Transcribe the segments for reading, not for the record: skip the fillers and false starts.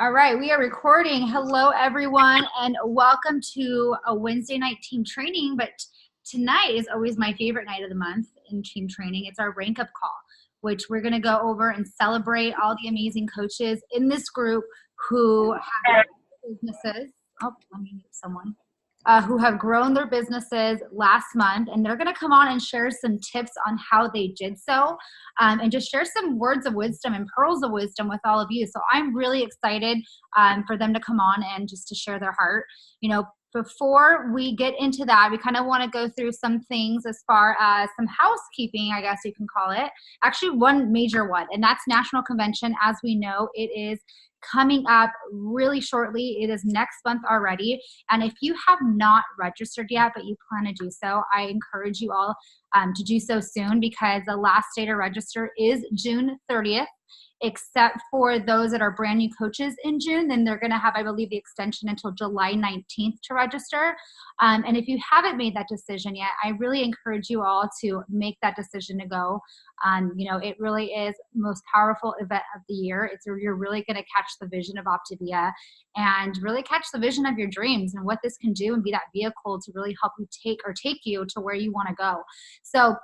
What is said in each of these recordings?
All right, we are recording. Hello, everyone, and welcome to a Wednesday night team training. But tonight is always my favorite night of the month in team training. It's our rank up call, which we're going to go over and celebrate all the amazing coaches in this group who have businesses. Oh, let me mute someone. Who have grown their businesses last month, and they're going to come on and share some tips on how they did so, and just share some words of wisdom and pearls of wisdom with all of you. So I'm really excited for them to come on and just to share their heart. You know, before we get into that, we kind of want to go through some things as far as some housekeeping, I guess you can call it. Actually, one major one, and that's National Convention. As we know, it is coming up really shortly. It is next month already. And if you have not registered yet, but you plan to do so, I encourage you all to do so soon, because the last day to register is June 30th. Except for those that are brand new coaches in June, then they're going to have, I believe, the extension until July 19th to register. And if you haven't made that decision yet, I really encourage you all to make that decision to go. You know, it really is the most powerful event of the year. You're really going to catch the vision of Optavia and really catch the vision of your dreams and what this can do, and be that vehicle to really help you take you to where you want to go. So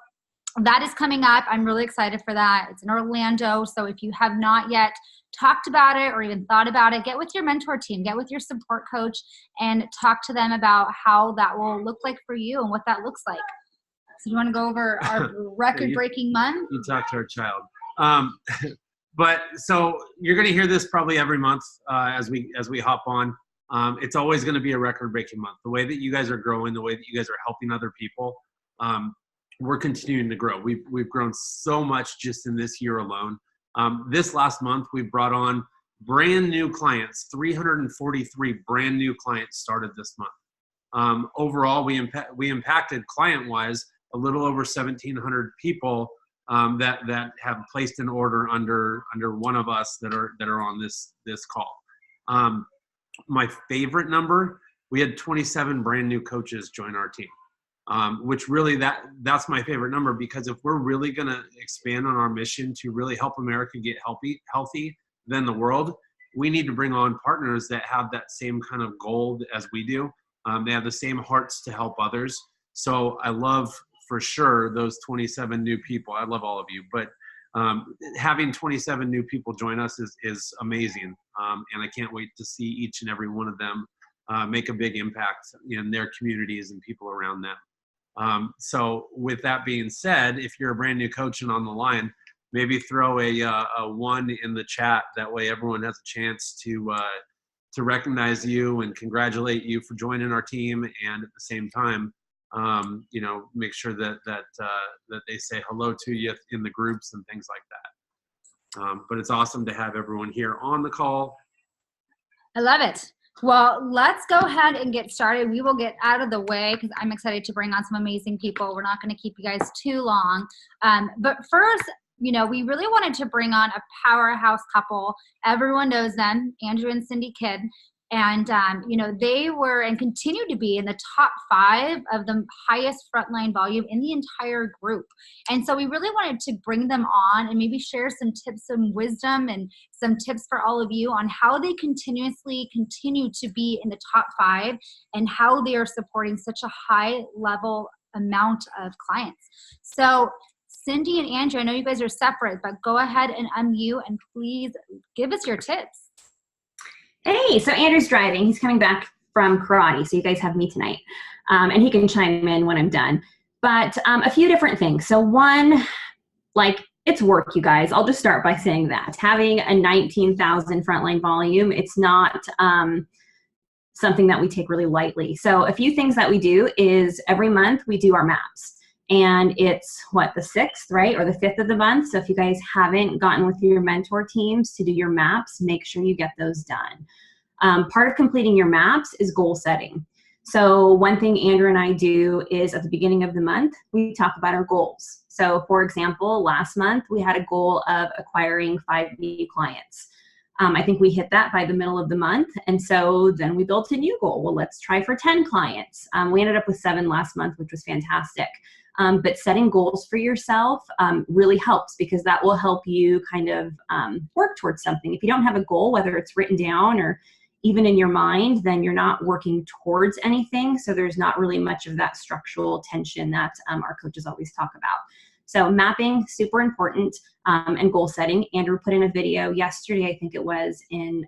that is coming up. I'm really excited for that. It's in Orlando. So if you have not yet talked about it or even thought about it, get with your mentor team, get with your support coach, and talk to them about how that will look like for you and what that looks like. So you want to go over our record-breaking month? You talk to our child. But so you're going to hear this probably every month as we hop on. It's always going to be a record-breaking month. The way that you guys are growing, the way that you guys are helping other people, we're continuing to grow. We've grown so much just in this year alone. This last month, we brought on brand new clients. 343 brand new clients started this month. Overall, we impacted client-wise a little over 1,700 people that have placed an order under one of us that are on this call. My favorite number, we had 27 brand new coaches join our team. Which really that's my favorite number, because if we're really going to expand on our mission to really help America get healthy than the world, we need to bring on partners that have that same kind of goal as we do. They have the same hearts to help others. So I love for sure those 27 new people. I love all of you, but having 27 new people join us is amazing. And I can't wait to see each and every one of them make a big impact in their communities and people around them. So with that being said, if you're a brand new coach and on the line, maybe throw a 1 in the chat. That way everyone has a chance to recognize you and congratulate you for joining our team. And at the same time, you know, make sure that they say hello to you in the groups and things like that. But it's awesome to have everyone here on the call. I love it. Well, let's go ahead and get started. We will get out of the way because I'm excited to bring on some amazing people. We're not going to keep you guys too long. But first, you know, we really wanted to bring on a powerhouse couple. Everyone knows them, Andrew and Cindy Kidd. And, you know, they were and continue to be in the top 5 of the highest frontline volume in the entire group. And so we really wanted to bring them on and maybe share some tips and wisdom and some tips for all of you on how they continue to be in the top 5 and how they are supporting such a high level amount of clients. So Cindy and Andrew, I know you guys are separate, but go ahead and unmute and please give us your tips. Hey, so Andrew's driving. He's coming back from karate, so you guys have me tonight. And he can chime in when I'm done. But a few different things. So one, like, it's work, you guys. I'll just start by saying that. Having a 19,000 frontline volume, it's not something that we take really lightly. So a few things that we do is every month we do our maps. And it's, the 6th, right? Or the 5th of the month. So if you guys haven't gotten with your mentor teams to do your maps, make sure you get those done. Part of completing your maps is goal setting. So one thing Andrew and I do is at the beginning of the month, we talk about our goals. So for example, last month we had a goal of acquiring 5 new clients. I think we hit that by the middle of the month. And so then we built a new goal. Well, let's try for 10 clients. We ended up with 7 last month, which was fantastic. But setting goals for yourself really helps, because that will help you kind of work towards something. If you don't have a goal, whether it's written down or even in your mind, then you're not working towards anything. So there's not really much of that structural tension that our coaches always talk about. So mapping, super important, and goal setting. Andrew put in a video yesterday, I think it was, in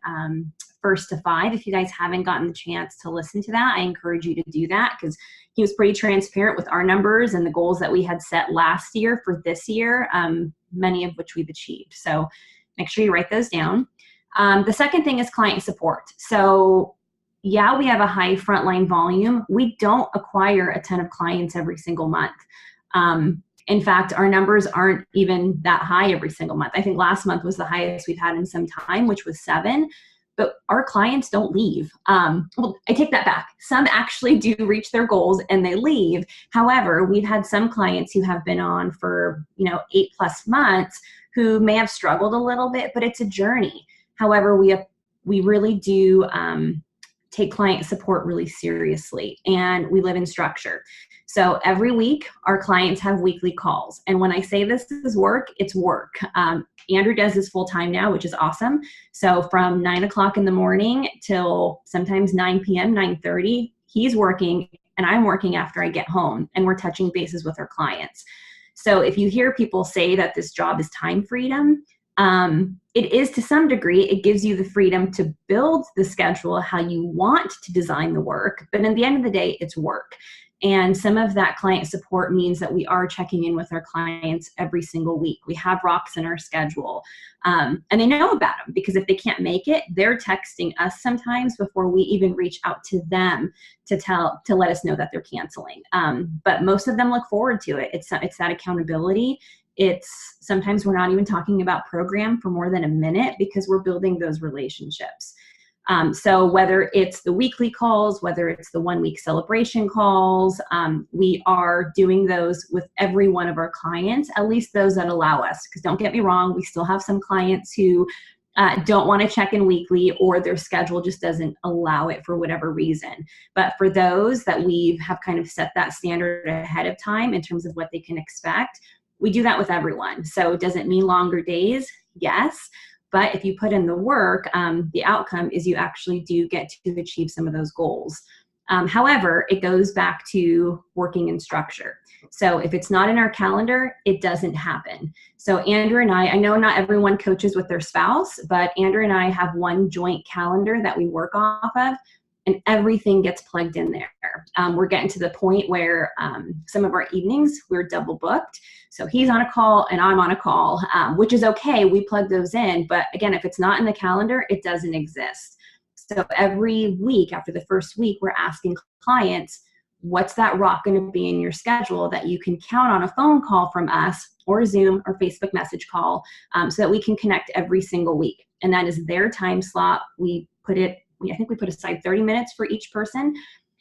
First to Five. If you guys haven't gotten the chance to listen to that, I encourage you to do that, because he was pretty transparent with our numbers and the goals that we had set last year for this year, many of which we've achieved. So make sure you write those down. The second thing is client support. So yeah, we have a high frontline volume. We don't acquire a ton of clients every single month. In fact, our numbers aren't even that high every single month. I think last month was the highest we've had in some time, which was 7. But our clients don't leave. Well, I take that back. Some actually do reach their goals and they leave. However, we've had some clients who have been on for 8+ months who may have struggled a little bit, but it's a journey. However, we really do take client support really seriously, and we live in structure. So every week, our clients have weekly calls. And when I say this is work, it's work. Andrew does this full time now, which is awesome. So from 9 o'clock in the morning till sometimes 9 p.m., 9:30, he's working and I'm working after I get home, and we're touching bases with our clients. So if you hear people say that this job is time freedom, it is to some degree. It gives you the freedom to build the schedule how you want to design the work. But at the end of the day, it's work. And some of that client support means that we are checking in with our clients every single week. We have rocks in our schedule. And they know about them, because if they can't make it, they're texting us sometimes before we even reach out to them to let us know that they're canceling. But most of them look forward to it. It's that accountability. It's sometimes we're not even talking about program for more than a minute, because we're building those relationships. So whether it's the weekly calls, whether it's the 1-week celebration calls, we are doing those with every one of our clients, at least those that allow us. Because don't get me wrong, we still have some clients who don't want to check in weekly, or their schedule just doesn't allow it for whatever reason. But for those that we have kind of set that standard ahead of time in terms of what they can expect, we do that with everyone. So does it mean longer days? Yes. But if you put in the work, the outcome is you actually do get to achieve some of those goals. However, it goes back to working in structure. So if it's not in our calendar, it doesn't happen. So Andrew and I know not everyone coaches with their spouse, but Andrew and I have one joint calendar that we work off of, and everything gets plugged in there. We're getting to the point where some of our evenings, we're double booked. So he's on a call and I'm on a call, which is okay. We plug those in. But again, if it's not in the calendar, it doesn't exist. So every week after the first week, we're asking clients, what's that rock going to be in your schedule that you can count on a phone call from us, or Zoom or Facebook message call, so that we can connect every single week. And that is their time slot. I think we put aside 30 minutes for each person.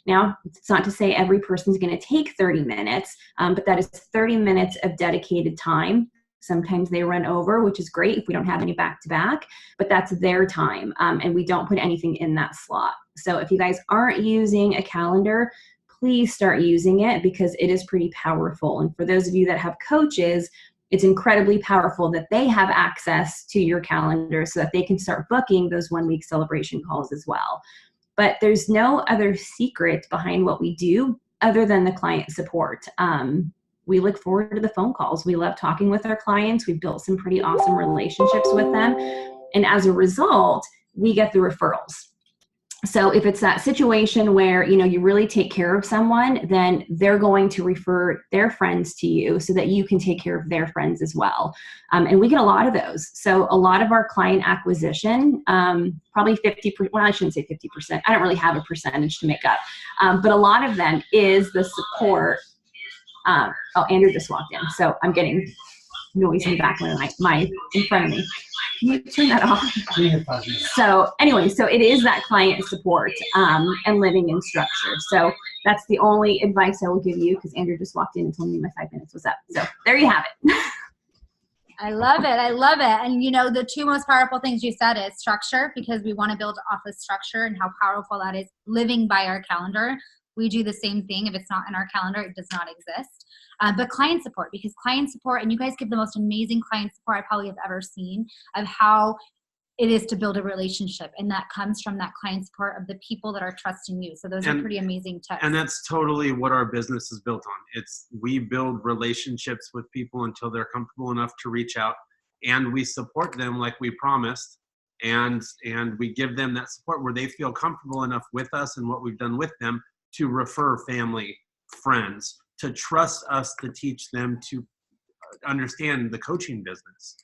Now, it's not to say every person's going to take 30 minutes, but that is 30 minutes of dedicated time. Sometimes they run over, which is great if we don't have any back-to-back, but that's their time, and we don't put anything in that slot. So if you guys aren't using a calendar, please start using it, because it is pretty powerful. And for those of you that have coaches, it's incredibly powerful that they have access to your calendar so that they can start booking those 1-week celebration calls as well. But there's no other secret behind what we do other than the client support. We look forward to the phone calls. We love talking with our clients. We've built some pretty awesome relationships with them. And as a result, we get the referrals. So if it's that situation where, you really take care of someone, then they're going to refer their friends to you so that you can take care of their friends as well. And we get a lot of those. So a lot of our client acquisition, probably 50%, well, I shouldn't say 50%. I don't really have a percentage to make up. But a lot of them is the support. Andrew just walked in, so I'm getting noise in the background in front of me. Can you turn that off? So anyway, so it is that client support and living in structure. So that's the only advice I will give you, because Andrew just walked in and told me my 5 minutes was up. So there you have it. I love it. I love it. And the two most powerful things you said is structure, because we want to build off of structure and how powerful that is, living by our calendar. We do the same thing. If it's not in our calendar, it does not exist. but client support, because client support, and you guys give the most amazing client support I probably have ever seen, of how it is to build a relationship, and that comes from that client support of the people that are trusting you. So those are pretty amazing tips. And that's totally what our business is built on. We build relationships with people until they're comfortable enough to reach out, and we support them like we promised, and we give them that support where they feel comfortable enough with us and what we've done with them to refer family, friends, to trust us to teach them to understand the coaching business.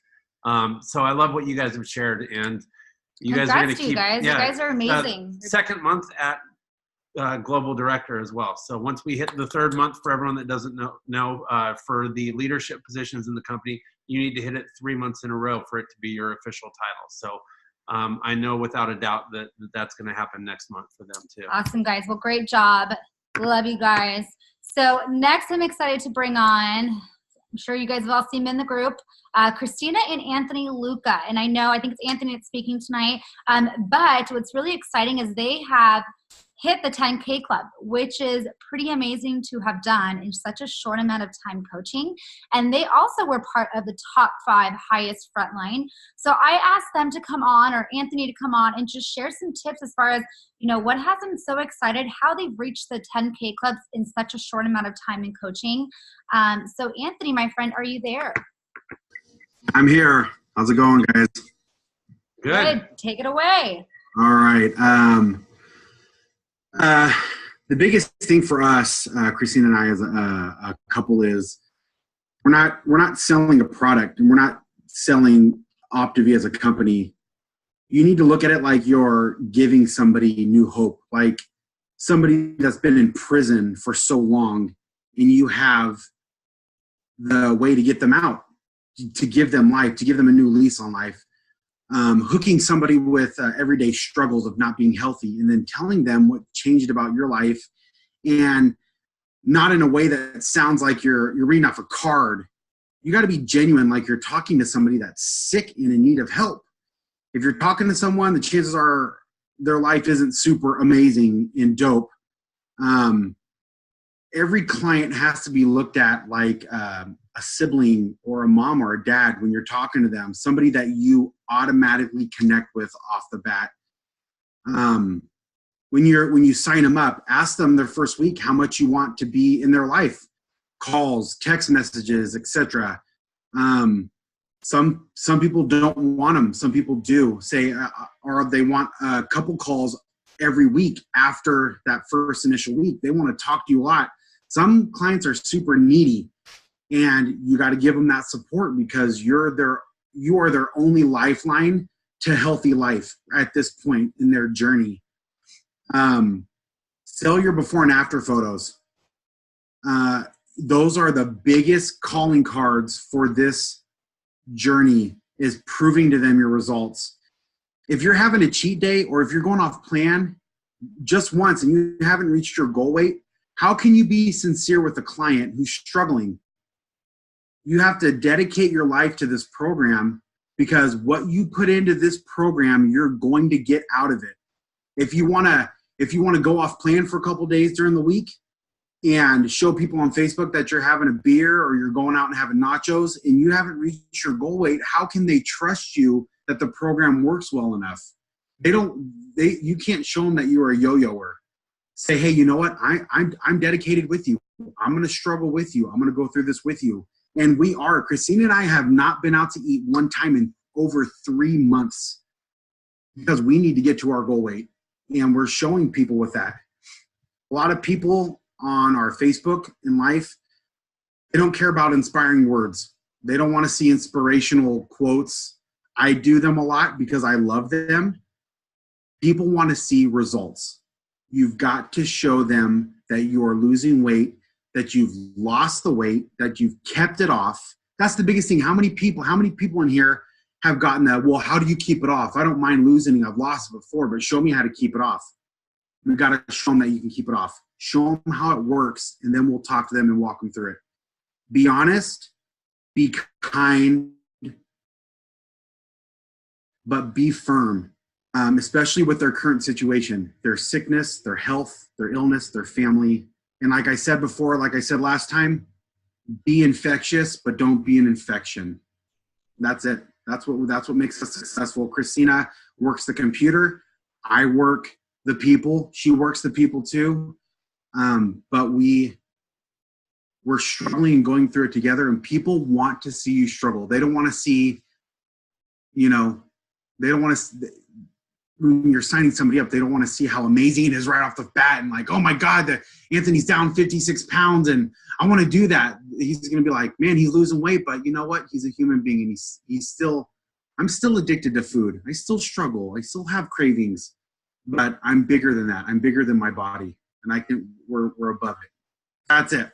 So I love what you guys have shared, and you guys are going to keep. You guys are amazing. Second month at Global Director as well. So once we hit the third month, for everyone that doesn't know, for the leadership positions in the company, you need to hit it 3 months in a row for it to be your official title. So I know without a doubt that that's going to happen next month for them too. Awesome, guys. Well, great job. Love you guys. So next, I'm excited to bring on, I'm sure you guys have all seen them in the group, Christina and Anthony Luca. And I think it's Anthony that's speaking tonight. But what's really exciting is they have hit the 10K club, which is pretty amazing to have done in such a short amount of time coaching. And they also were part of the top 5 highest frontline. So I asked them to come on, or Anthony to come on, and just share some tips as far as, what has them so excited, how they've reached the 10K clubs in such a short amount of time in coaching. So Anthony, my friend, are you there? I'm here. How's it going, guys? Good. Take it away. All right. The biggest thing for us, Christina and I, as a couple, is we're not selling a product, and we're not selling OptiV as a company. You need to look at it like you're giving somebody new hope, like somebody that's been in prison for so long, and you have the way to get them out, to give them life, to give them a new lease on life. Hooking somebody with everyday struggles of not being healthy, and then telling them what changed about your life, and not in a way that sounds like you're reading off a card. You got to be genuine, like you're talking to somebody that's sick and in need of help. If you're talking to someone, the chances are their life isn't super amazing and dope. Every client has to be looked at like a sibling or a mom or a dad when you're talking to them, somebody that you automatically connect with off the bat. When you sign them up, ask them their first week how much you want to be in their life, calls, text messages, etc. Some people don't want them. Some people do say, or they want a couple calls every week after that first initial week. They want to talk to you a lot. Some clients are super needy, and you got to give them that support because you are their only lifeline to healthy life at this point in their journey. Sell your before and after photos. Those are the biggest calling cards for this journey, is proving to them your results. If you're having a cheat day, or if you're going off plan just once and you haven't reached your goal weight, how can you be sincere with a client who's struggling? You have to dedicate your life to this program, because what you put into this program, you're going to get out of it. If you want to go off plan for a couple days during the week and show people on Facebook that you're having a beer or you're going out and having nachos and you haven't reached your goal weight, how can they trust you that the program works well enough? You can't show them that you are a yo-yoer. Say, hey, you know what? I'm dedicated with you. I'm going to struggle with you. I'm going to go through this with you. And we are. Christina and I have not been out to eat one time in over 3 months because we need to get to our goal weight. And we're showing people with that. A lot of people on our Facebook in life, they don't care about inspiring words. They don't want to see inspirational quotes. I do them a lot because I love them. People want to see results. You've got to show them that you are losing weight, that you've lost the weight, that you've kept it off. That's the biggest thing. How many people in here have gotten that, well, how do you keep it off? I don't mind losing it. I've lost it before, but show me how to keep it off. We've got to show them that you can keep it off. Show them how it works, and then we'll talk to them and walk them through it. Be honest, be kind, but be firm, especially with their current situation, their sickness, their health, their illness, their family. And like I said before, like I said last time, be infectious, but don't be an infection. That's it. That's what makes us successful. Christina works the computer. I work the people. She works the people too. But we're struggling and going through it together, and people want to see you struggle. They don't want to see, they don't want to, when you're signing somebody up, they don't want to see how amazing it is right off the bat and like, oh my God, Anthony's down 56 pounds and I want to do that. He's going to be like, man, he's losing weight, but you know what? He's a human being, and I'm still addicted to food. I still struggle. I still have cravings, but I'm bigger than that. I'm bigger than my body, and we're above it. That's it.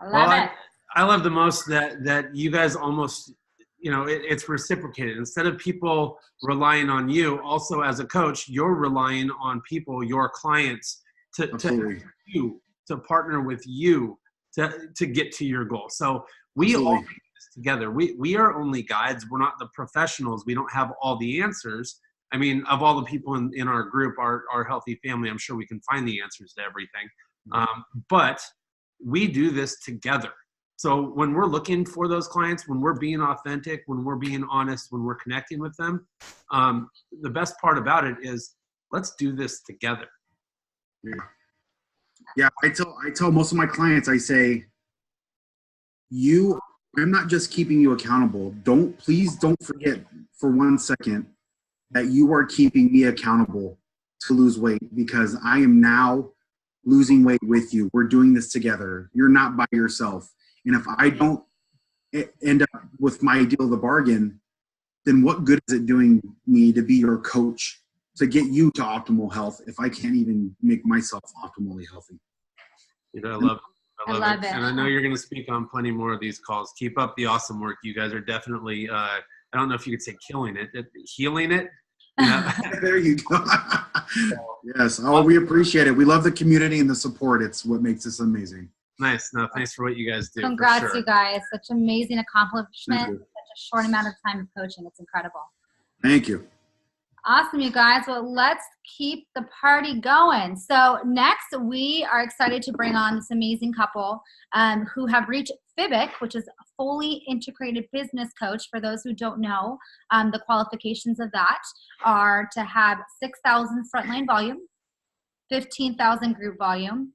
I love it. I love the most that you guys almost, it's reciprocated. Instead of people relying on you, also as a coach, you're relying on people, your clients, to partner with you to get to your goal. So we all do this together. We are only guides. We're not the professionals. We don't have all the answers. I mean, of all the people in our group, our healthy family, I'm sure we can find the answers to everything. But we do this together. So when we're looking for those clients, when we're being authentic, when we're being honest, when we're connecting with them, the best part about it is let's do this together. Yeah, I tell most of my clients, I say, I'm not just keeping you accountable. Please don't forget for 1 second that you are keeping me accountable to lose weight, because I am now losing weight with you. We're doing this together. You're not by yourself. And if I don't end up with my deal of the bargain, then what good is it doing me to be your coach to get you to optimal health if I can't even make myself optimally healthy? I love it. And I know you're going to speak on plenty more of these calls. Keep up the awesome work. You guys are definitely, I don't know if you could say killing it, healing it. There you go. Yes. Oh, we appreciate it. We love the community and the support. It's what makes this amazing. Nice. No, thanks for what you guys do. Congrats, you guys. Such amazing accomplishment. Such a short amount of time of coaching. It's incredible. Thank you. Awesome, you guys. Well, let's keep the party going. So next, we are excited to bring on this amazing couple who have reached FIBIC, which is a fully integrated business coach. For those who don't know, the qualifications of that are to have 6,000 frontline volume, 15,000 group volume,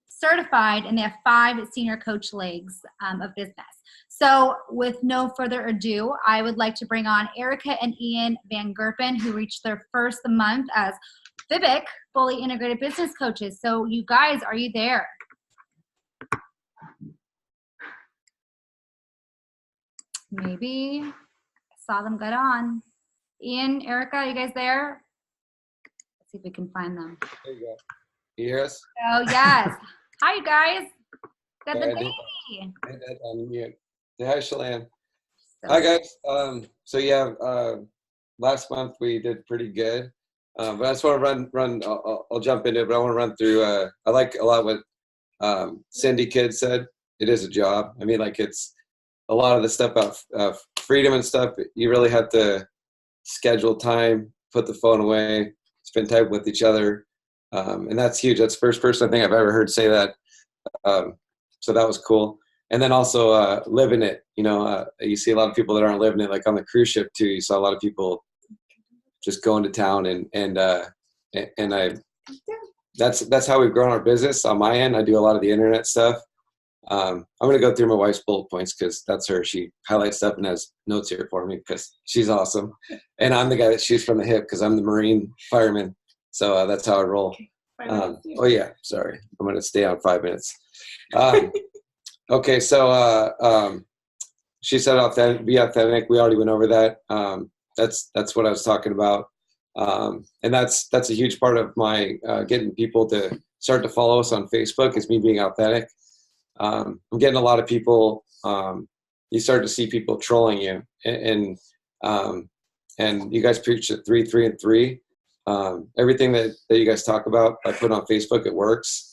certified, and they have 5 senior coach legs of business. So with no further ado, I would like to bring on Erica and Ian Van Gerpen, who reached their first month as FIBIC, fully integrated business coaches. So you guys, are you there? Maybe. I saw them get on. Ian, Erica, are you guys there? Let's see if we can find them. There you go. Yes. Oh, yes. Hi, you guys. Got the baby. Say hi, Shalane. Hi, guys. So yeah, last month we did pretty good. But I just want to run. I'll jump into it, but I want to run through. I like a lot what Cindy Kidd said. It is a job. I mean, like, it's a lot of the stuff about freedom and stuff. You really have to schedule time, put the phone away, spend time with each other. And that's huge. That's the first person I think I've ever heard say that. So that was cool. And then also living it. You see a lot of people that aren't living it, like on the cruise ship too. You saw a lot of people just going to town, and that's how we've grown our business. On my end, I do a lot of the internet stuff. I'm going to go through my wife's bullet points because that's her. She highlights stuff and has notes here for me because she's awesome. And I'm the guy that shoots from the hip because I'm the Marine fireman. So that's how I roll. Oh yeah, sorry. I'm going to stay on 5 minutes. Okay, so she said be authentic. We already went over that. That's what I was talking about. And that's a huge part of my getting people to start to follow us on Facebook is me being authentic. I'm getting a lot of people. You start to see people trolling you, and you guys preach at 3, 3, and 3. Everything that you guys talk about, I put on Facebook. It works.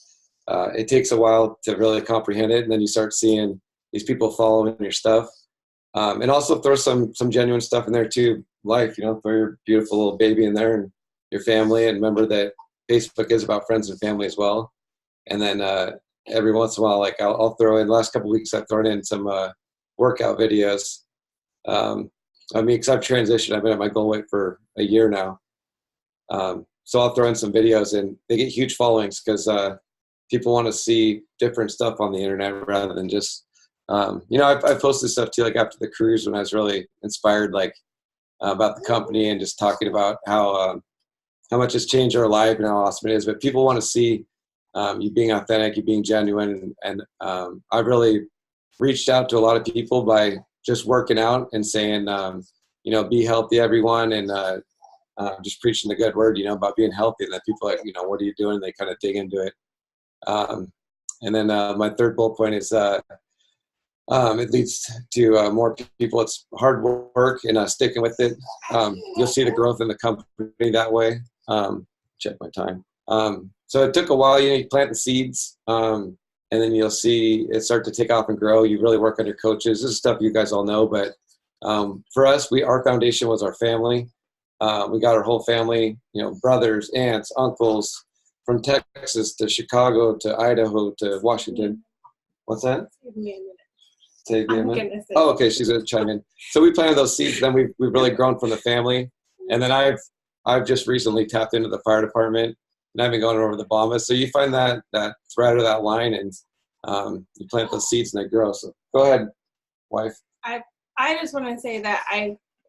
It takes a while to really comprehend it, and then you start seeing these people following your stuff. And also throw some genuine stuff in there too. Life, throw your beautiful little baby in there and your family, and remember that Facebook is about friends and family as well. And then every once in a while, like I'll throw in, the last couple of weeks I've thrown in some workout videos. I mean, because I've transitioned, I've been at my goal weight for a year now. So I'll throw in some videos, and they get huge followings because people want to see different stuff on the internet rather than just, I posted stuff too, like after the cruise when I was really inspired, like about the company and just talking about how much it's changed our life and how awesome it is. But people want to see you being authentic, you being genuine. And I've really reached out to a lot of people by just working out and saying, be healthy, everyone. And just preaching the good word, about being healthy, and that people are like, what are you doing? They kind of dig into it. And then my third bullet point is it leads to more people. It's hard work and sticking with it. You'll see the growth in the company that way. Check my time. So it took a while. You plant the seeds, and then you'll see it start to take off and grow. You really work on your coaches. This is stuff you guys all know, but for us, our foundation was our family. We got our whole family, brothers, aunts, uncles, from Texas to Chicago to Idaho to Washington. What's that? Take me a minute. Oh, okay. She's gonna chime in. So we planted those seeds. Then we've really grown from the family, and then I've just recently tapped into the fire department, and I've been going over the Bombas. So you find that thread or that line, and you plant those seeds and they grow. So go ahead, wife. I just want to say that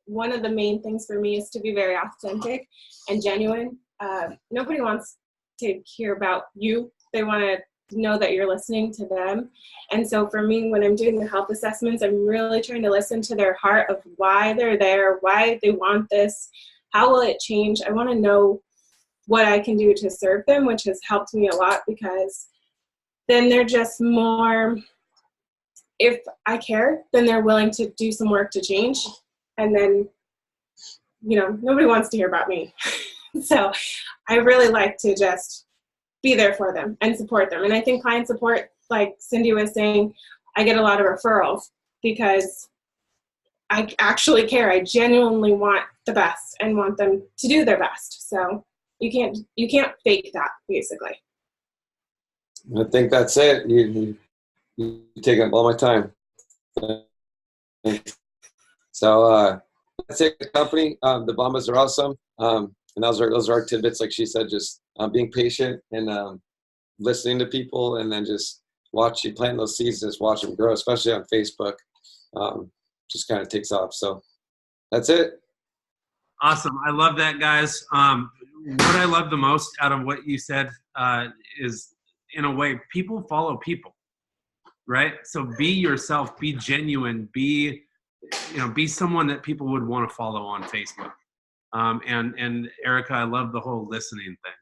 one of the main things for me is to be very authentic and genuine. Nobody wants to hear about you. They want to know that you're listening to them. And so for me, when I'm doing the health assessments, I'm really trying to listen to their heart of why they're there, why they want this, how will it change. I want to know what I can do to serve them, which has helped me a lot, because then they're just more, if I care, then they're willing to do some work to change. And then, nobody wants to hear about me. So I really like to just be there for them and support them. And I think client support, like Cindy was saying, I get a lot of referrals because I actually care. I genuinely want the best and want them to do their best. So you can't fake that, basically. I think that's it. You take up all my time. So that's it. The company, the Bombas are awesome. And those are our tidbits, like she said, just being patient and listening to people, and then just plant those seeds and just watch them grow, especially on Facebook. Just kind of takes off. So that's it. Awesome. I love that, guys. What I love the most out of what you said is, in a way, people follow people, right? So be yourself, be genuine, be someone that people would want to follow on Facebook. And Erica, I love the whole listening thing.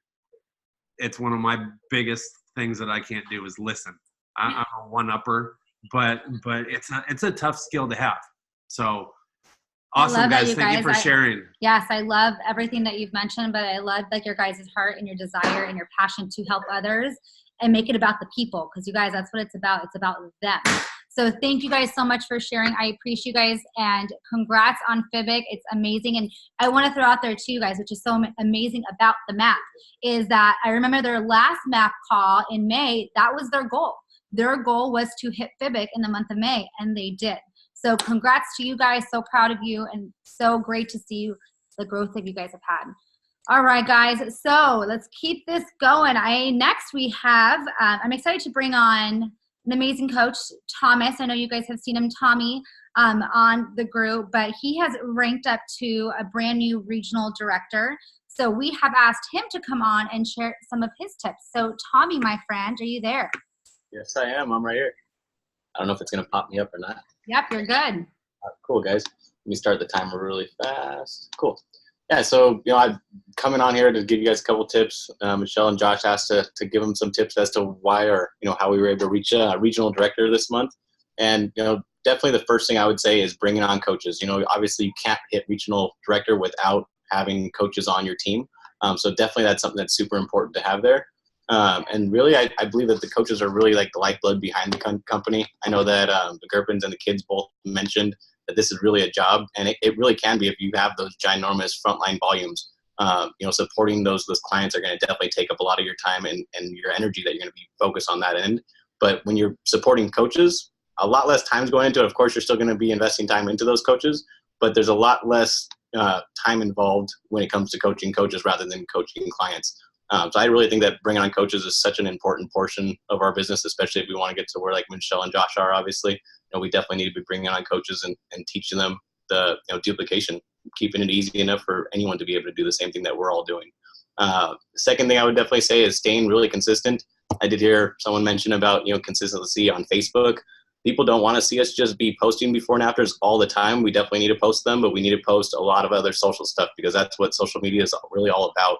It's one of my biggest things that I can't do is listen. I'm a one-upper, but it's a tough skill to have. So awesome, guys. Thank you for sharing. Yes, I love everything that you've mentioned, but I love your guys' heart and your desire and your passion to help others and make it about the people, because you guys, that's what it's about. It's about them. So thank you guys so much for sharing. I appreciate you guys, and congrats on FIBIC. It's amazing. And I want to throw out there too, guys, which is so amazing about the MAP, is that I remember their last MAP call in May. That was their goal. Their goal was to hit FIBIC in the month of May, and they did. So congrats to you guys. So proud of you, and so great to see the growth that you guys have had. All right, guys. So let's keep this going. Next we have, I'm excited to bring on an amazing coach, Thomas. I know you guys have seen him, Tommy, on the group, but he has ranked up to a brand new regional director. So we have asked him to come on and share some of his tips. So Tommy, my friend, are you there? Yes, I am. I'm right here. I don't know if it's going to pop me up or not. Yep, you're good. Cool, guys. Let me start the timer really fast. Cool. Yeah, so, I'm coming on here to give you guys a couple tips. Michelle and Josh asked to give them some tips as to why or, how we were able to reach a regional director this month. And, definitely the first thing I would say is bringing on coaches. Obviously you can't hit regional director without having coaches on your team. So definitely that's something that's super important to have there. And really, I believe that the coaches are really like the lifeblood behind the company. I know that the Gurpins and the kids both mentioned that this is really a job, and it really can be if you have those ginormous frontline volumes. Supporting those clients are going to definitely take up a lot of your time and your energy that you're going to be focused on that end. But when you're supporting coaches, a lot less time's going into it. Of course, you're still going to be investing time into those coaches, but there's a lot less time involved when it comes to coaching coaches rather than coaching clients. So I really think that bringing on coaches is such an important portion of our business, especially if we want to get to where like Michelle and Josh are. Obviously, we definitely need to be bringing on coaches and teaching them the duplication, keeping it easy enough for anyone to be able to do the same thing that we're all doing. The second thing I would definitely say is staying really consistent. I did hear someone mention about consistency on Facebook. People don't want to see us just be posting before and afters all the time. We definitely need to post them, but we need to post a lot of other social stuff because that's what social media is really all about.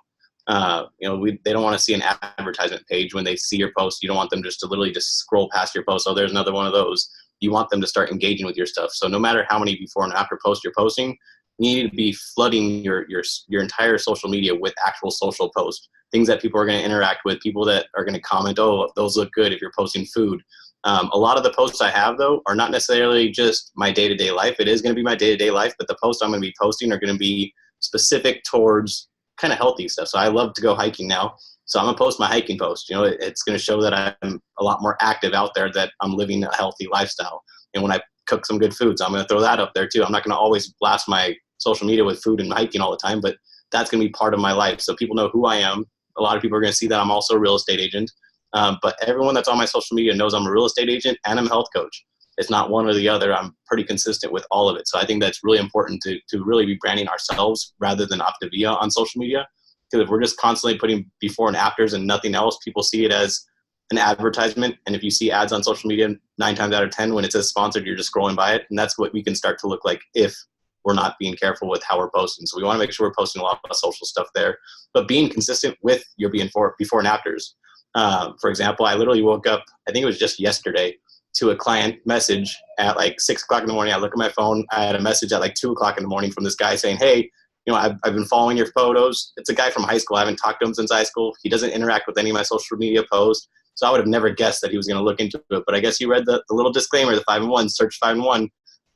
They don't want to see an advertisement page when they see your post. You don't want them just to literally just scroll past your post. Oh, there's another one of those. You want them to start engaging with your stuff. So no matter how many before and after posts you're posting, you need to be flooding your entire social media with actual social posts, things that people are going to interact with, people that are going to comment, oh, those look good if you're posting food. A lot of the posts I have, though, are not necessarily just my day-to-day life. It is going to be my day-to-day life, but the posts I'm going to be posting are going to be specific towards kind of healthy stuff. So I love to go hiking now. So I'm going to post my hiking post. It's going to show that I'm a lot more active out there, that I'm living a healthy lifestyle. And when I cook some good foods, I'm going to throw that up there too. I'm not going to always blast my social media with food and hiking all the time, but that's going to be part of my life. So people know who I am. A lot of people are going to see that I'm also a real estate agent. But everyone that's on my social media knows I'm a real estate agent and I'm a health coach. It's not one or the other. I'm pretty consistent with all of it. So I think that's really important to really be branding ourselves rather than Optavia on social media. Because if we're just constantly putting before and afters and nothing else, people see it as an advertisement. And if you see ads on social media, 9 times out of 10, when it says sponsored, you're just scrolling by it. And that's what we can start to look like if we're not being careful with how we're posting. So we want to make sure we're posting a lot of social stuff there, but being consistent with your before and afters. For example, I literally woke up, I think it was just yesterday, to a client message at like 6 o'clock in the morning. I look at my phone. I had a message at like 2 o'clock in the morning from this guy saying, hey, I've been following your photos. It's a guy from high school. I haven't talked to him since high school. He doesn't interact with any of my social media posts. So I would have never guessed that he was going to look into it. But I guess he read the little disclaimer, the 5-in-1, search 5-in-1,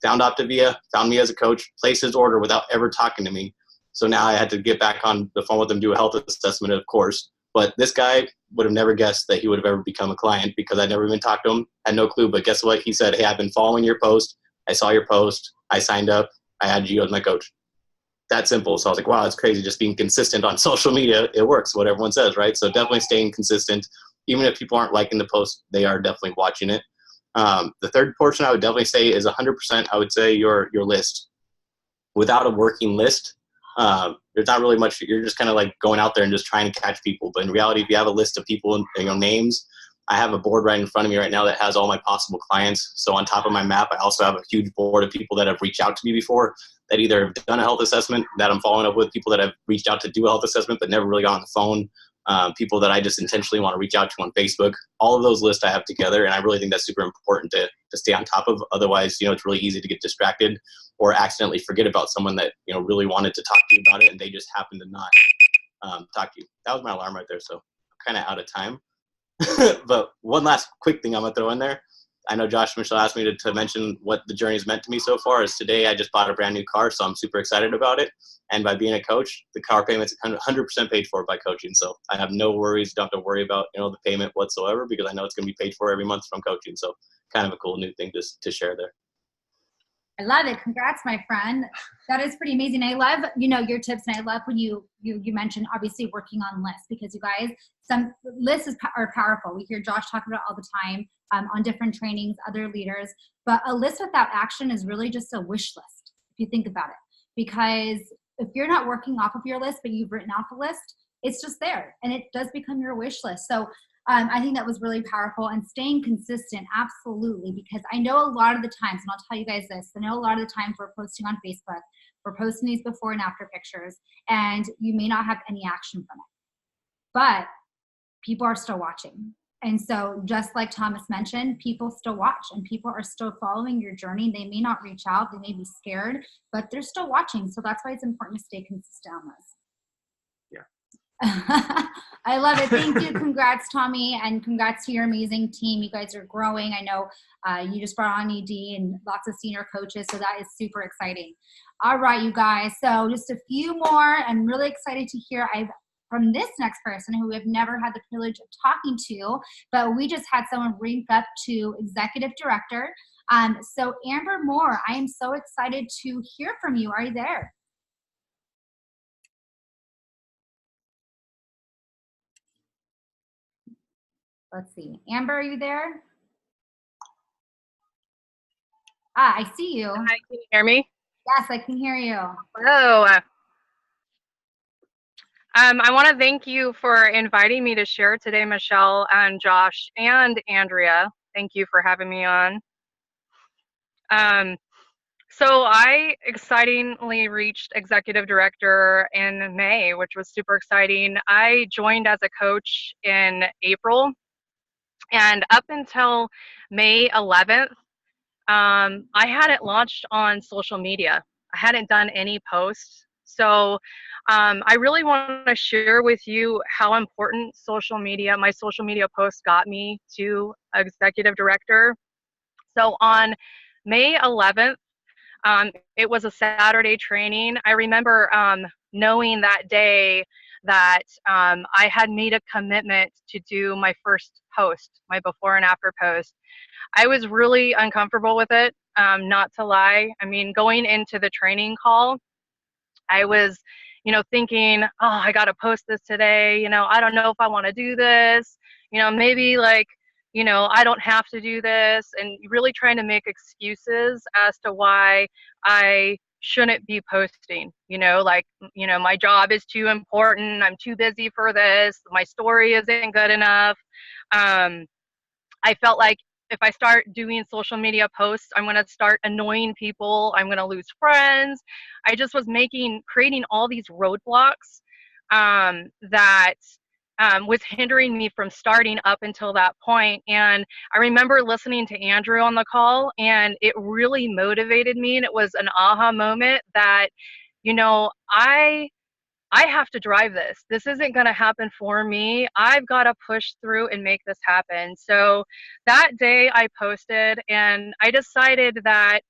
found Optavia, found me as a coach, placed his order without ever talking to me. So now I had to get back on the phone with him, do a health assessment, of course. But this guy would have never guessed that he would have ever become a client because I'd never even talked to him, had no clue. But guess what? He said, hey, I've been following your post. I saw your post. I signed up. I had you as my coach. That simple. So I was like, wow, it's crazy. Just being consistent on social media, it works, what everyone says, right? So definitely staying consistent. Even if people aren't liking the post, they are definitely watching it. The third portion I would definitely say is 100%, I would say your list. Without a working list, there's not really much. You're just kind of like going out there and just trying to catch people. But in reality, if you have a list of people and names, I have a board right in front of me right now that has all my possible clients. So on top of my map, I also have a huge board of people that have reached out to me before that either have done a health assessment that I'm following up with, people that have reached out to do a health assessment but never really got on the phone, people that I just intentionally want to reach out to on Facebook. All of those lists I have together, and I really think that's super important to stay on top of. Otherwise, it's really easy to get distracted or accidentally forget about someone that really wanted to talk to you about it and they just happen to not talk to you. That was my alarm right there, so I'm kind of out of time. But one last quick thing I'm going to throw in there. I know Josh and Michelle asked me to mention what the journey has meant to me so far. Is today I just bought a brand new car, so I'm super excited about it. And by being a coach, the car payment's 100% paid for by coaching. So I have no worries. Don't have to worry about the payment whatsoever because I know it's going to be paid for every month from coaching. So kind of a cool new thing to share there. I love it. Congrats, my friend. That is pretty amazing. I love, your tips, and I love when you mentioned obviously working on lists, because you guys, some lists are powerful. We hear Josh talk about it all the time on different trainings, other leaders, but a list without action is really just a wish list, if you think about it. Because if you're not working off of your list, but you've written off a list, it's just there and it does become your wish list. So I think that was really powerful, and staying consistent, absolutely, because I know a lot of the times, and I'll tell you guys this, I know a lot of the times we're posting on Facebook, we're posting these before and after pictures, and you may not have any action from it, but people are still watching. And so just like Thomas mentioned, people still watch and people are still following your journey. They may not reach out, they may be scared, but they're still watching. So that's why it's important to stay consistent on this. I love it. Thank you. Congrats, Tommy, and congrats to your amazing team. You guys are growing. I know you just brought on ED and lots of senior coaches, so that is super exciting. All right, you guys. So just a few more. I'm really excited to hear. I've from this next person who we have never had the privilege of talking to, but we just had someone rank up to executive director. So Amber Moore, I am so excited to hear from you. Are you there? Let's see. Amber, are you there? I see you. Hi, can you hear me? Yes, I can hear you. Hello. I want to thank you for inviting me to share today, Michelle and Josh and Andrea. Thank you for having me on. So I excitingly reached executive director in May, which was super exciting. I joined as a coach in April, and up until May 11th, I hadn't launched on social media. I hadn't done any posts. So I really want to share with you how important my social media posts got me to executive director. So on May 11th, it was a Saturday training. I remember knowing that day that I had made a commitment to do my first post, my before and after post. I was really uncomfortable with it, not to lie. I mean, going into the training call, I was, thinking, oh, I got to post this today. I don't know if I want to do this. Maybe I don't have to do this, and really trying to make excuses as to why I shouldn't be posting. My job is too important. I'm too busy for this. My story isn't good enough. I felt like if I start doing social media posts, I'm going to start annoying people. I'm going to lose friends. I just was creating all these roadblocks that was hindering me from starting up until that point. And I remember listening to Andrew on the call, and it really motivated me. And it was an aha moment that, I have to drive this. This isn't going to happen for me. I've got to push through and make this happen. So that day I posted, and I decided that,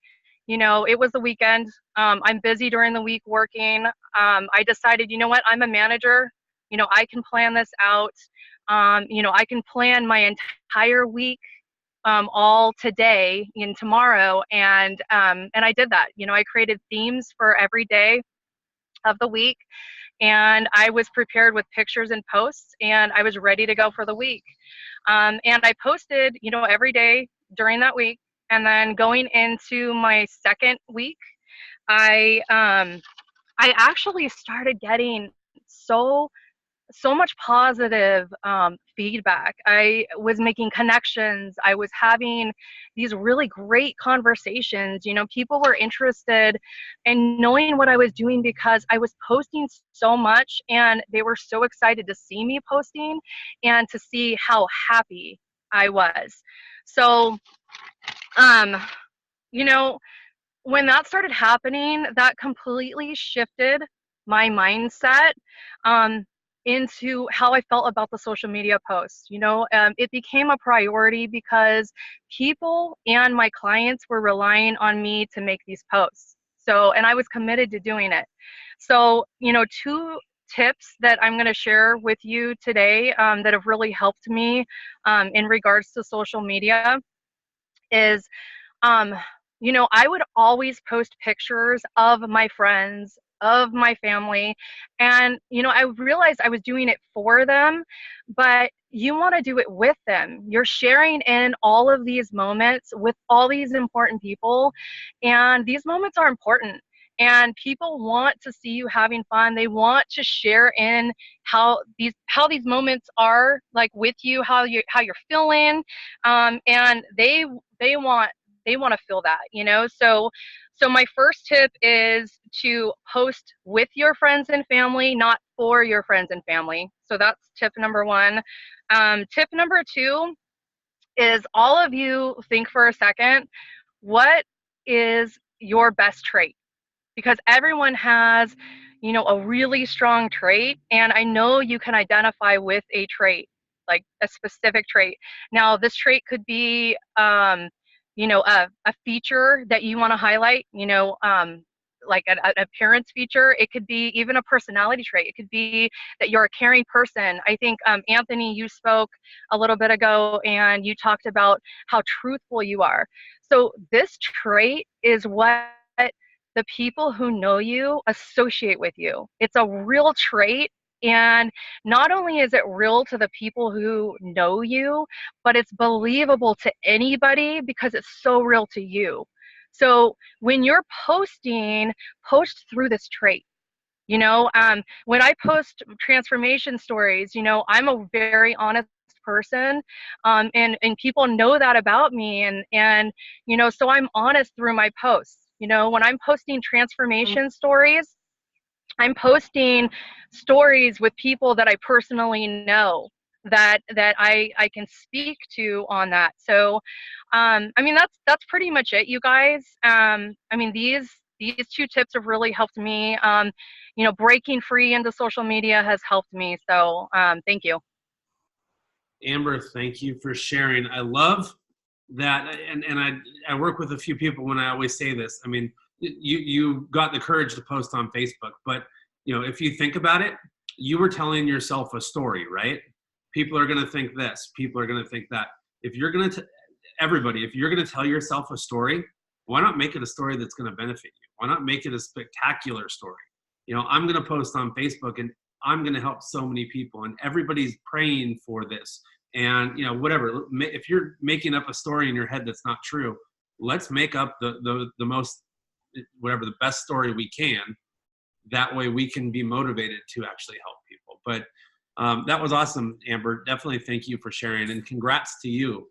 it was the weekend. I'm busy during the week working. I decided, you know what, I'm a manager. I can plan this out. I can plan my entire week all today and tomorrow. And I did that. I created themes for every day of the week. And I was prepared with pictures and posts, and I was ready to go for the week. And I posted, every day during that week. And then going into my second week, I actually started getting so much positive feedback. I was making connections. I was having these really great conversations. People were interested in knowing what I was doing because I was posting so much, and they were so excited to see me posting and to see how happy I was. So, when that started happening, that completely shifted my mindset into how I felt about the social media posts. It became a priority because people and my clients were relying on me to make these posts. So, and I was committed to doing it. So, 2 tips that I'm going to share with you today that have really helped me in regards to social media is I would always post pictures of my friends, of my family, and I realized I was doing it for them, but you want to do it with them. You're sharing in all of these moments with all these important people, and these moments are important. And people want to see you having fun. They want to share in how these moments are like with you, how you're feeling, and they want to feel that. So my first tip is to post with your friends and family, not for your friends and family. So that's tip number 1. Tip number 2 is all of you think for a second, what is your best trait? Because everyone has, a really strong trait, and I know you can identify with a trait, like a specific trait. Now, this trait could be, a feature that you want to highlight. like an appearance feature. It could be even a personality trait. It could be that you're a caring person. I think, Anthony, you spoke a little bit ago and you talked about how truthful you are. So this trait is what the people who know you associate with you. It's a real trait. And not only is it real to the people who know you, but it's believable to anybody because it's so real to you. So when you're posting, post through this trait. You know, when I post transformation stories, you know, I'm a very honest person, and people know that about me, and you know, so I'm honest through my posts. You know, when I'm posting transformation stories, I'm posting stories with people that I personally know, that I can speak to on that. So I mean, that's pretty much it, you guys. I mean, these two tips have really helped me. You know, breaking free into social media has helped me. So thank you. Amber, thank you for sharing. I love that, and I work with a few people when I always say this. I mean, you got the courage to post on Facebook, but you know, if you think about it, you were telling yourself a story, right? People are going to think this, people are going to think that. If you're going to everybody, if you're going to tell yourself a story, why not make it a story that's going to benefit you? Why not make it a spectacular story? You know, I'm going to post on Facebook and I'm going to help so many people, and everybody's praying for this. And you know, whatever, if you're making up a story in your head that's not true, let's make up the most, whatever, the best story we can. That way we can be motivated to actually help people. But that was awesome, Amber. Definitely thank you for sharing, and congrats to you.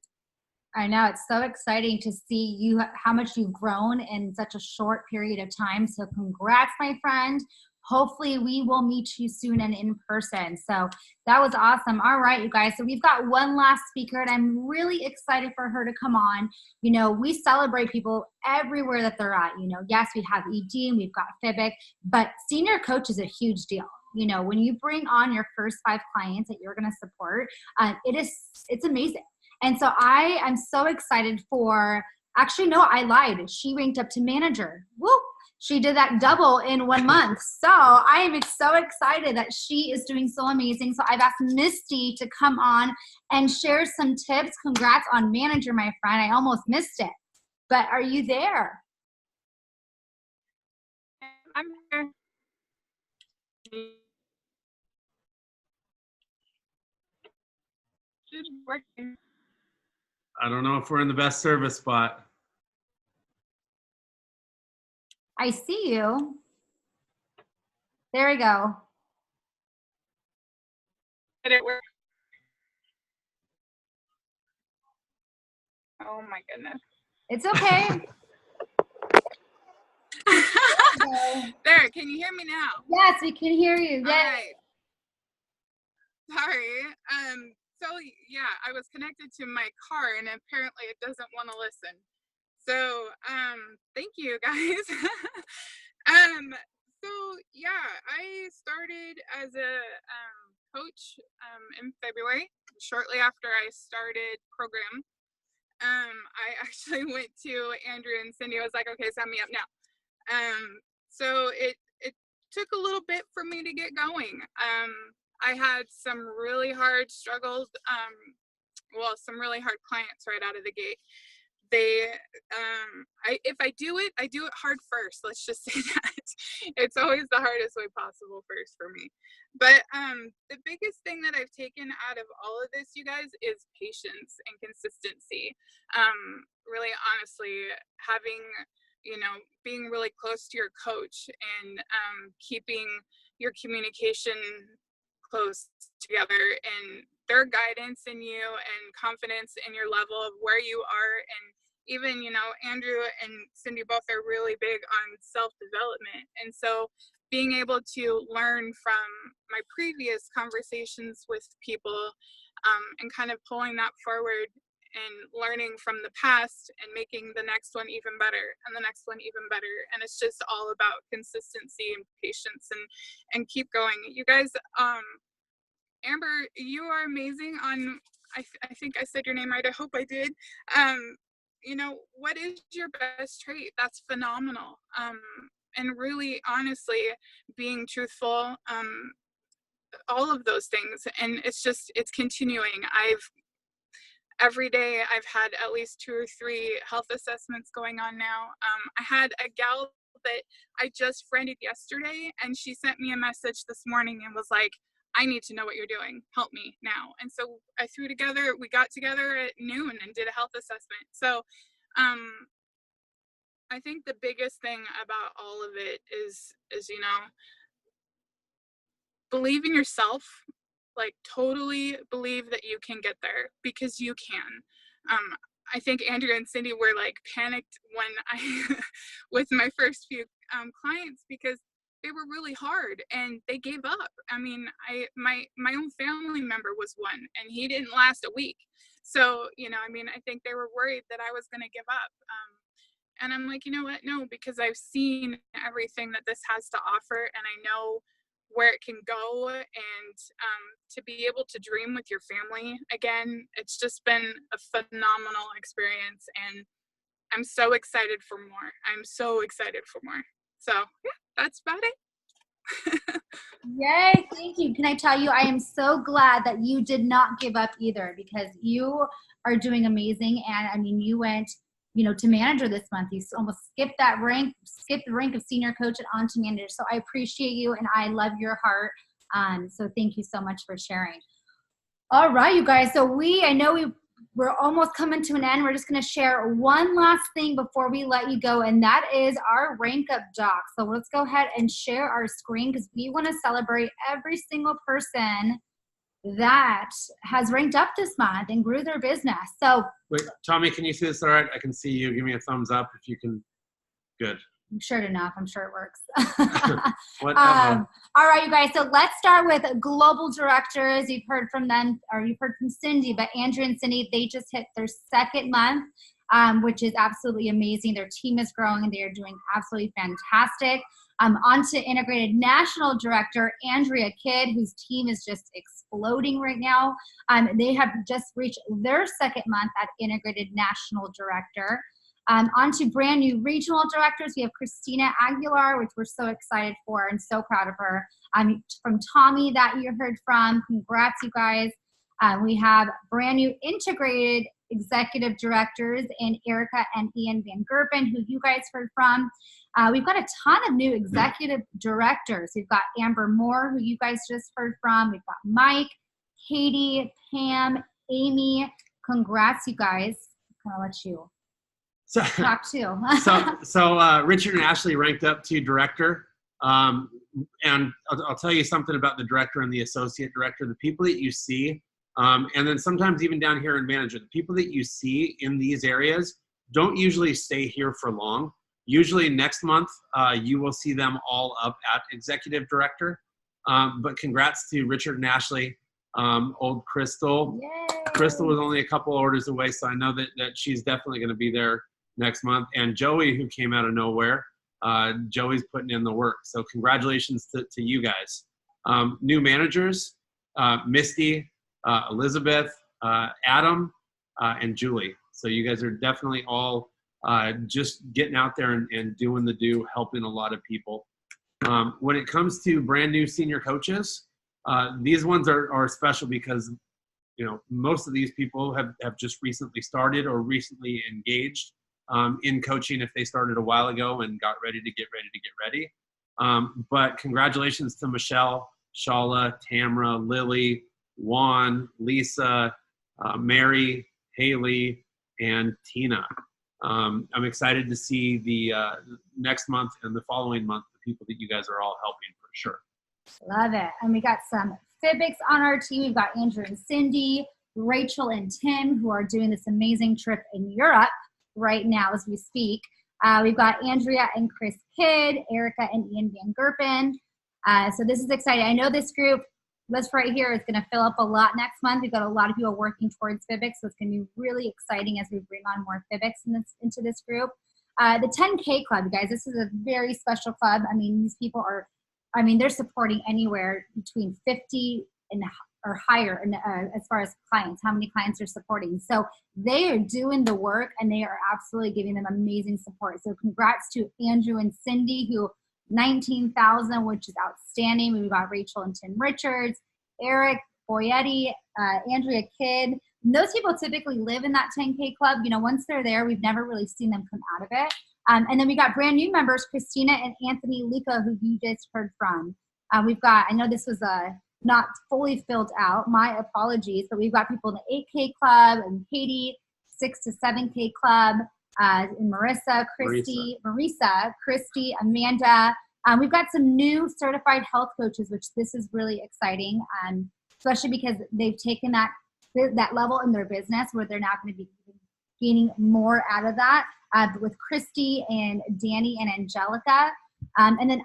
I know, it's so exciting to see you, how much you've grown in such a short period of time. So congrats, my friend. Hopefully we will meet you soon and in person. So that was awesome. All right, you guys. So we've got one last speaker, and I'm really excited for her to come on. You know, we celebrate people everywhere that they're at. You know, yes, we have ED and we've got FIBIC, but senior coach is a huge deal. You know, when you bring on your first 5 clients that you're going to support, it's amazing. And so I am so excited for, actually, no, I lied. She ranked up to manager. Woo! She did that double in 1 month. So I am so excited that she is doing so amazing. So I've asked Misty to come on and share some tips. Congrats on manager, my friend. I almost missed it. But are you there? I'm here. Should be working. I don't know if we're in the best service spot. I see you. There we go. Did it work? Oh my goodness. It's okay. There, can you hear me now? Yes, we can hear you. All Yes. right. Sorry. So yeah, I was connected to my car and apparently it doesn't want to listen. So thank you guys. So yeah, I started as a coach in February, shortly after I started program. I actually went to Andrew and Cindy. I was like, okay, sign me up now. So it took a little bit for me to get going. I had some really hard struggles, some really hard clients right out of the gate. If I do it hard first. Let's just say that. It's always the hardest way possible first for me. But the biggest thing that I've taken out of all of this, you guys, is patience and consistency. Really honestly, having, being really close to your coach and keeping your communication close together and their guidance in you and confidence in your level of where you are. And even, Andrew and Cindy both are really big on self-development. And so being able to learn from my previous conversations with people and kind of pulling that forward and learning from the past and making the next one even better and the next one even better. And it's just all about consistency and patience and keep going. You guys, Amber, you are amazing on, I think I said your name right. I hope I did. What is your best trait? That's phenomenal. and really honestly being truthful, all of those things. And it's continuing. Every day I've had at least 2 or 3 health assessments going on now. I had a gal that I just friended yesterday, and she sent me a message this morning and was like, I need to know what you're doing. Help me now. And so we got together at noon and did a health assessment. So I think the biggest thing about all of it is, believe in yourself. Like, totally believe that you can get there, because you can. I think Andrea and Cindy were like panicked when I with my first few clients, because they were really hard and they gave up. I mean, my own family member was one, and he didn't last a week. So I think they were worried that I was going to give up. And I'm like, you know what? No, because I've seen everything that this has to offer, and I know where it can go, and to be able to dream with your family again, it's just been a phenomenal experience, and I'm so excited for more. So yeah, that's about it. Yay, thank you. Can I tell you, I am so glad that you did not give up either, because you are doing amazing. And I mean, you went to manager this month. You almost skipped the rank of senior coach and on to manager. So I appreciate you, and I love your heart. So thank you so much for sharing. All right, you guys. So we're almost coming to an end. We're just going to share one last thing before we let you go, and that is our rank up doc. So let's go ahead and share our screen, because we want to celebrate every single person that has ranked up this month and grew their business. So wait, Tommy, can you see this all right? I can see you. Give me a thumbs up if you can. Good. I'm sure enough. I'm sure it works. Whatever. All right, you guys. So let's start with global directors. You've heard from them, or you've heard from Cindy, but Andrea and Cindy, they just hit their second month, which is absolutely amazing. Their team is growing, and they are doing absolutely fantastic. On to integrated national director, Andrea Kidd, whose team is just exploding right now. They have just reached their second month at integrated national director. On to brand new regional directors. We have Christina Aguilar, which we're so excited for and so proud of her. From Tommy, that you heard from. Congrats, you guys. We have brand new integrated executive directors in Erica and Ian Van Gerpen, who you guys heard from. We've got a ton of new executive directors. We've got Amber Moore, who you guys just heard from. We've got Mike, Katie, Pam, Amy. Congrats, you guys. I'll let you talk too. So Richard and Ashley ranked up to director. And I'll tell you something about the director and the associate director. The people that you see, and then sometimes even down here in manager, the people that you see in these areas don't usually stay here for long. Usually next month, you will see them all up at executive director. But congrats to Richard and Ashley. Old Crystal. Yay. Crystal was only a couple orders away, so I know that she's definitely going to be there next month. And Joey, who came out of nowhere, Joey's putting in the work. So congratulations to you guys. New managers, Misty, Elizabeth, Adam, and Julie. So you guys are definitely all just getting out there and doing the do, helping a lot of people. When it comes to brand new senior coaches, these ones are special because most of these people have just recently started or recently engaged in coaching if they started a while ago and got ready to get ready. But congratulations to Michelle, Shala, Tamra, Lily, Juan, Lisa, Mary, Haley, and Tina. I'm excited to see the next month and the following month, the people that you guys are all helping for sure. Love it. And we got some Fibics on our team. We've got Andrew and Cindy, Rachel and Tim, who are doing this amazing trip in Europe right now as we speak. We've got Andrea and Chris Kidd, Erica and Ian Van Gerpen. So this is exciting. I know this group, this right here, is going to fill up a lot next month. We've got a lot of people working towards Fibics, so it's going to be really exciting as we bring on more Fibics into this group. The 10K Club, you guys, this is a very special club. I mean, these people are, they're supporting anywhere between 50 or higher as far as clients, how many clients are supporting. So they are doing the work, and they are absolutely giving them amazing support. So congrats to Andrew and Cindy, who 19,000, which is outstanding. We've got Rachel and Tim Richards, Eric Boyetti, Andrea Kidd. And those people typically live in that 10K club. You know, once they're there, we've never really seen them come out of it. And then we got brand new members, Christina and Anthony Luca, who you just heard from. We've got, I know this was not fully filled out, my apologies, but we've got people in the 8K club, and Katie, 6 to 7K club, and Marissa, Christy, Amanda. We've got some new certified health coaches, which this is really exciting, especially because they've taken that level in their business where they're now going to be gaining more out of that, with Christy and Danny and Angelica. And then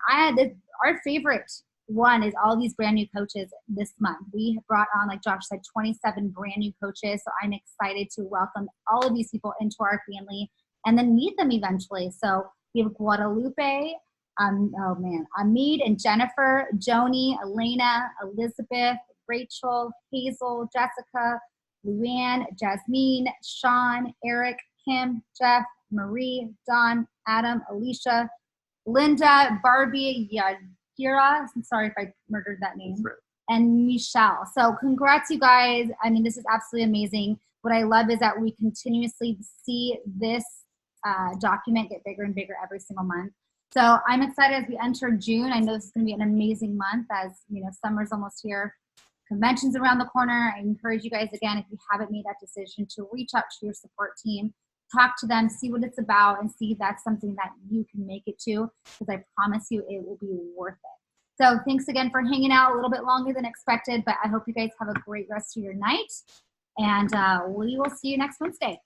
our favorite one is all these brand new coaches this month. We have brought on, like Josh said, 27 brand new coaches. So I'm excited to welcome all of these people into our family and then meet them eventually. So we have Guadalupe, Amid and Jennifer, Joni, Elena, Elizabeth, Rachel, Hazel, Jessica, Luann, Jasmine, Sean, Eric, Kim, Jeff, Marie, Don, Adam, Alicia, Linda, Barbie, Yadira, I'm sorry if I murdered that name, and Michelle. So congrats, you guys. I mean, this is absolutely amazing. What I love is that we continuously see this document get bigger and bigger every single month. So I'm excited as we enter June. I know this is going to be an amazing month, as you know, summer's almost here. Convention's around the corner. I encourage you guys, again, if you haven't made that decision, to reach out to your support team, talk to them, see what it's about, and see if that's something that you can make it to, because I promise you it will be worth it. So thanks again for hanging out a little bit longer than expected, but I hope you guys have a great rest of your night, and we will see you next Wednesday.